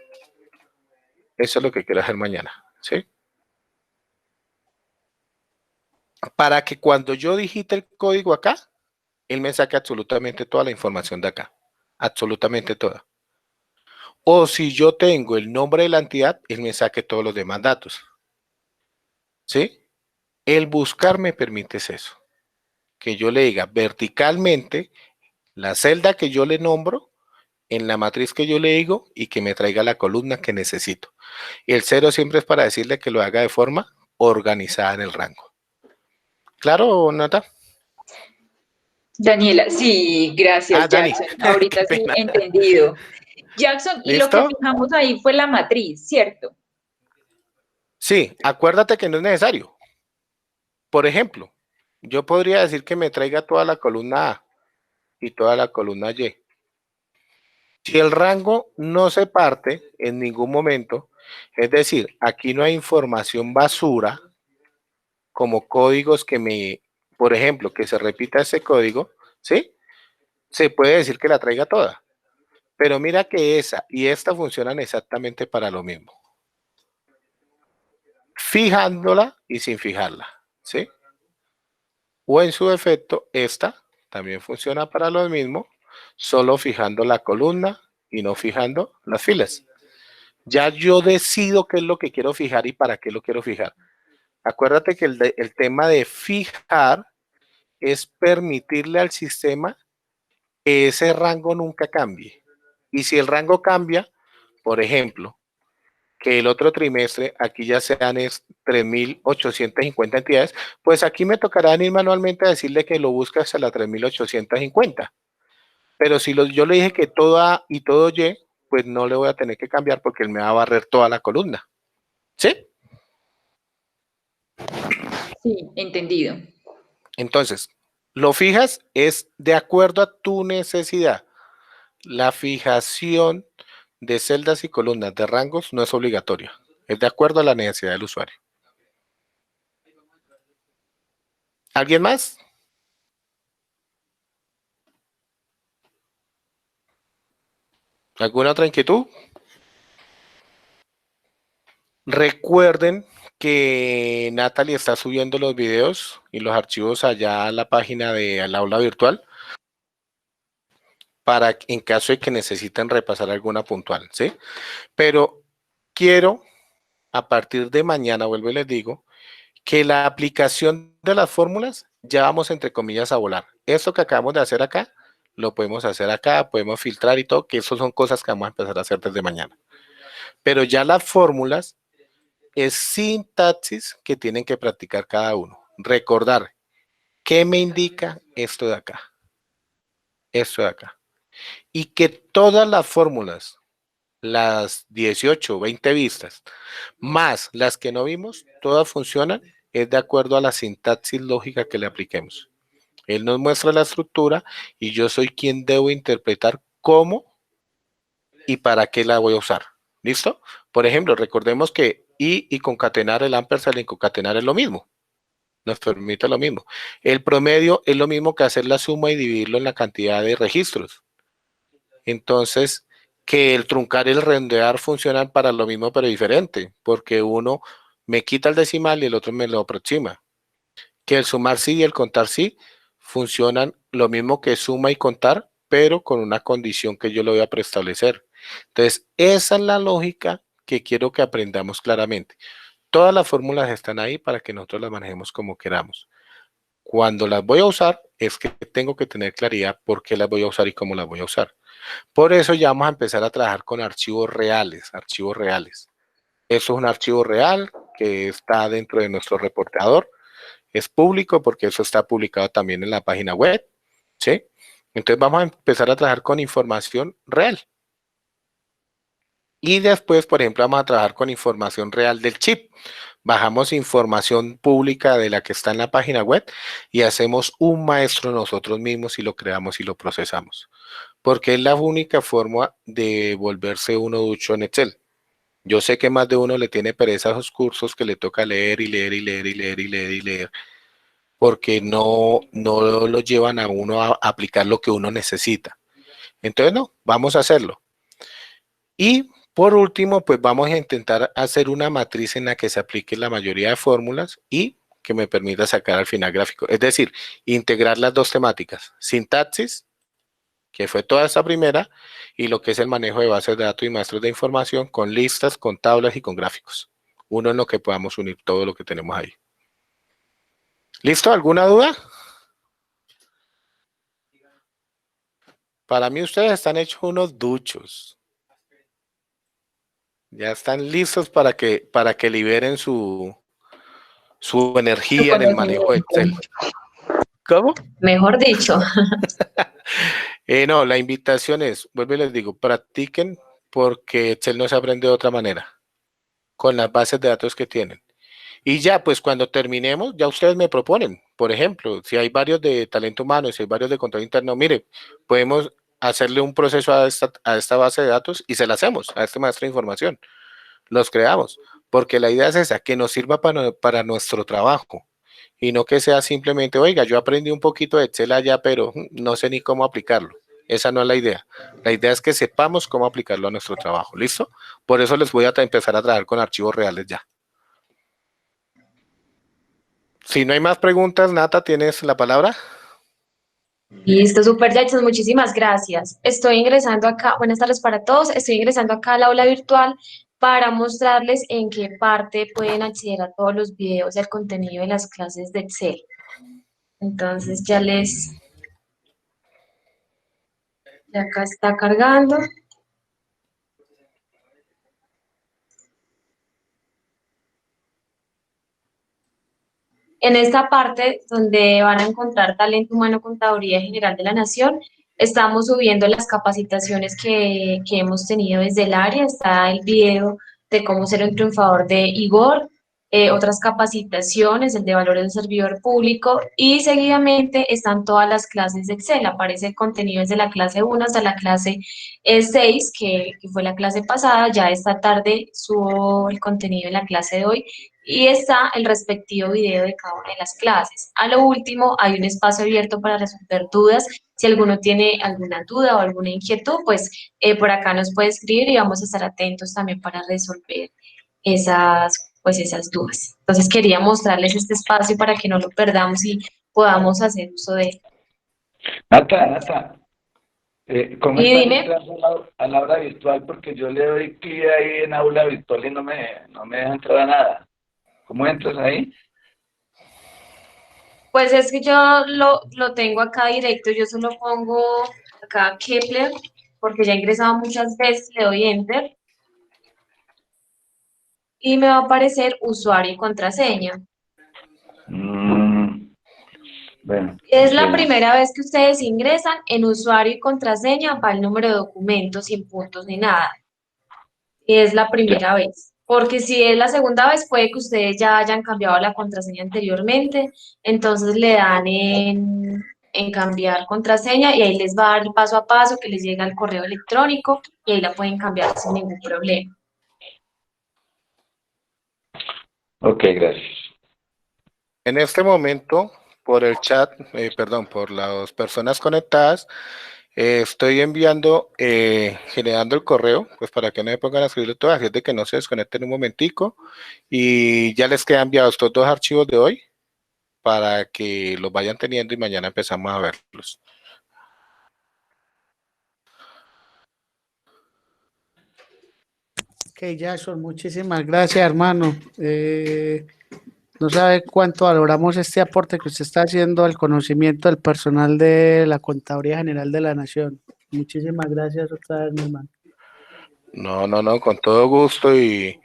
Eso es lo que quiero hacer mañana, ¿sí? Para que cuando yo digite el código acá, él me saque absolutamente toda la información de acá, absolutamente toda. O si yo tengo el nombre de la entidad, él me saque todos los demás datos. ¿Sí? El buscar me permite eso, que yo le diga verticalmente la celda que yo le nombro en la matriz que yo le digo y que me traiga la columna que necesito. Y el 0 siempre es para decirle que lo haga de forma organizada en el rango. ¿Claro, Nata? Daniela, sí, gracias, Dani, Jackson. Ahorita qué sí, pena. entendido. Jackson, y lo que ¿Listo? fijamos ahí fue la matriz, ¿cierto? Sí, acuérdate que no es necesario. Por ejemplo, yo podría decir que me traiga toda la columna A y toda la columna Y. Si el rango no se parte en ningún momento, es decir, aquí no hay información basura, como códigos que por ejemplo, que se repita ese código, ¿sí? Se puede decir que la traiga toda. Pero mira que esa y esta funcionan exactamente para lo mismo. Fijándola y sin fijarla, ¿sí? O en su defecto, esta también funciona para lo mismo, solo fijando la columna y no fijando las filas. Ya yo decido qué es lo que quiero fijar y para qué lo quiero fijar. Acuérdate que el tema de fijar es permitirle al sistema que ese rango nunca cambie. Y si el rango cambia, por ejemplo, que el otro trimestre aquí ya sean 3.850 entidades, pues aquí me tocará ir manualmente a decirle que lo busque hasta la 3.850. Pero si yo le dije que todo A y todo Y, pues no le voy a tener que cambiar porque él me va a barrer toda la columna. ¿Sí? Sí, entendido. Entonces, lo fijas es de acuerdo a tu necesidad. La fijación de celdas y columnas de rangos no es obligatoria. Es de acuerdo a la necesidad del usuario. ¿Alguien más? ¿Alguna otra inquietud? Recuerden que Natalie está subiendo los videos y los archivos allá a la página del aula virtual para en caso de que necesiten repasar alguna puntual, ¿sí? Pero quiero, a partir de mañana, vuelvo y les digo, que la aplicación de las fórmulas ya vamos, entre comillas, a volar. Esto que acabamos de hacer acá, lo podemos hacer acá, podemos filtrar y todo, que eso son cosas que vamos a empezar a hacer desde mañana. Pero ya las fórmulas es sintaxis que tienen que practicar cada uno. Recordar, ¿qué me indica esto de acá? Esto de acá. Y que todas las fórmulas, las 18 o 20 vistas, más las que no vimos, todas funcionan, es de acuerdo a la sintaxis lógica que le apliquemos. Él nos muestra la estructura y yo soy quien debo interpretar cómo y para qué la voy a usar. ¿Listo? Por ejemplo, recordemos que y concatenar el ampersand y concatenar es lo mismo. Nos permite lo mismo. El promedio es lo mismo que hacer la suma y dividirlo en la cantidad de registros. Entonces, que el truncar y el redondear funcionan para lo mismo pero diferente, porque uno me quita el decimal y el otro me lo aproxima. Que el sumar sí y el contar sí funcionan lo mismo que suma y contar, pero con una condición que yo lo voy a preestablecer. Entonces, esa es la lógica que quiero que aprendamos claramente. Todas las fórmulas están ahí para que nosotros las manejemos como queramos. Cuando las voy a usar, es que tengo que tener claridad por qué las voy a usar y cómo las voy a usar. Por eso ya vamos a empezar a trabajar con archivos reales, archivos reales. Eso es un archivo real que está dentro de nuestro reportador. Es público porque eso está publicado también en la página web, ¿sí? Entonces vamos a empezar a trabajar con información real. Y después, por ejemplo, vamos a trabajar con información real del chip. Bajamos información pública de la que está en la página web y hacemos un maestro nosotros mismos y lo creamos y lo procesamos. Porque es la única forma de volverse uno ducho en Excel. Yo sé que más de uno le tiene pereza a esos cursos que le toca leer y leer y leer y leer y leer y leer, porque no lo llevan a uno a aplicar lo que uno necesita. Entonces, no, vamos a hacerlo. Y por último, pues vamos a intentar hacer una matriz en la que se aplique la mayoría de fórmulas y que me permita sacar al final gráfico. Es decir, integrar las dos temáticas, sintaxis, que fue toda esta primera, y lo que es el manejo de bases de datos y maestros de información con listas, con tablas y con gráficos. Uno en lo que podamos unir todo lo que tenemos ahí. ¿Listo? ¿Alguna duda? Para mí ustedes están hechos unos duchos. Ya están listos para que liberen su energía en el manejo de Excel. ¿Cómo? Mejor dicho. No, la invitación es, vuelvo y les digo, practiquen porque Excel no se aprende de otra manera, con las bases de datos que tienen. Y ya, pues cuando terminemos, ya ustedes me proponen, por ejemplo, si hay varios de talento humano, si hay varios de control interno, mire, podemos hacerle un proceso a esta base de datos y se la hacemos a este maestro de información. Los creamos, porque la idea es esa, que nos sirva para nuestro trabajo y no que sea simplemente, oiga, yo aprendí un poquito de Excel allá, pero no sé ni cómo aplicarlo. Esa no es la idea. La idea es que sepamos cómo aplicarlo a nuestro trabajo, ¿listo? Por eso les voy a empezar a trabajar con archivos reales ya. Si no hay más preguntas, Nata, ¿tienes la palabra? Listo, super Jackson, muchísimas gracias. Estoy ingresando acá, buenas tardes para todos, estoy ingresando acá al aula virtual para mostrarles en qué parte pueden acceder a todos los videos del contenido de las clases de Excel. Entonces ya acá está cargando. En esta parte donde van a encontrar talento humano, Contaduría General de la Nación, estamos subiendo las capacitaciones que hemos tenido desde el área. Está el video de cómo ser un triunfador de Igor, otras capacitaciones, el de valores del servidor público, y seguidamente están todas las clases de Excel. Aparece el contenido desde la clase 1 hasta la clase 6, que fue la clase pasada. Ya esta tarde subo el contenido en la clase de hoy y está el respectivo video de cada una de las clases. A lo último, hay un espacio abierto para resolver dudas. Si alguno tiene alguna duda o alguna inquietud, pues por acá nos puede escribir y vamos a estar atentos también para resolver esas dudas. Entonces quería mostrarles este espacio para que no lo perdamos y podamos hacer uso de él. Nata, ¿cómo Y estás dime. entrando a la aula virtual? Porque yo le doy clic ahí en aula virtual y no me deja entrar a nada. ¿Cómo entras ahí? Pues es que yo lo tengo acá directo, yo solo pongo acá Kepler, porque ya he ingresado muchas veces, le doy Enter, y me va a aparecer usuario y contraseña. Bueno, Es la ok. primera vez que ustedes ingresan, en usuario y contraseña va el número de documentos sin puntos ni nada. Y es la primera vez. Porque si es la segunda vez, puede que ustedes ya hayan cambiado la contraseña anteriormente, entonces le dan en cambiar contraseña y ahí les va a dar el paso a paso que les llega al correo electrónico y ahí la pueden cambiar sin ningún problema. Ok, gracias. En este momento, por el chat, perdón, por las personas conectadas, estoy enviando, generando el correo, pues para que no me pongan a escribirlo todo, así es de que no se desconecten un momentico, y ya les quedan enviados estos dos archivos de hoy, para que los vayan teniendo y mañana empezamos a verlos. Ok, Jackson, muchísimas gracias, hermano. No sabe cuánto valoramos este aporte que usted está haciendo al conocimiento del personal de la Contaduría General de la Nación. Muchísimas gracias otra vez, mi hermano. No, con todo gusto, y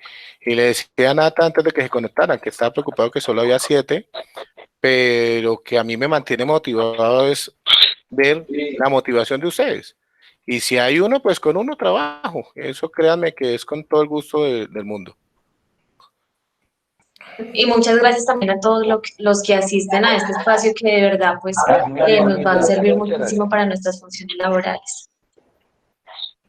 le decía a Nata antes de que se conectaran, que estaba preocupado que solo había 7, pero que a mí me mantiene motivado es ver la motivación de ustedes. Y si hay uno, pues con uno trabajo. Eso créanme que es con todo el gusto del mundo. Y muchas gracias también a todos los que asisten a este espacio que de verdad pues nos va a servir muchísimo para nuestras funciones laborales.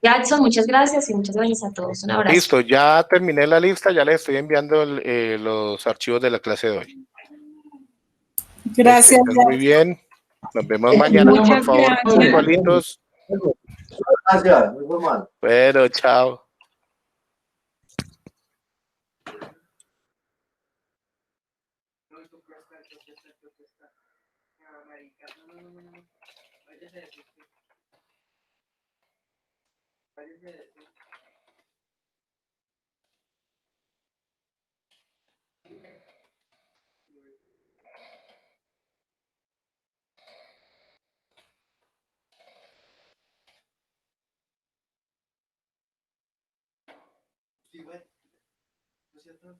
Jackson, muchas gracias y muchas gracias a todos. Un abrazo. Listo, ya terminé la lista, ya les estoy enviando los archivos de la clase de hoy. Gracias. Que estén muy bien. Nos vemos mañana, por Muchas favor, gracias. puntualitos. Gracias, muy formal. Pero chao. Sí, bueno, lo siento.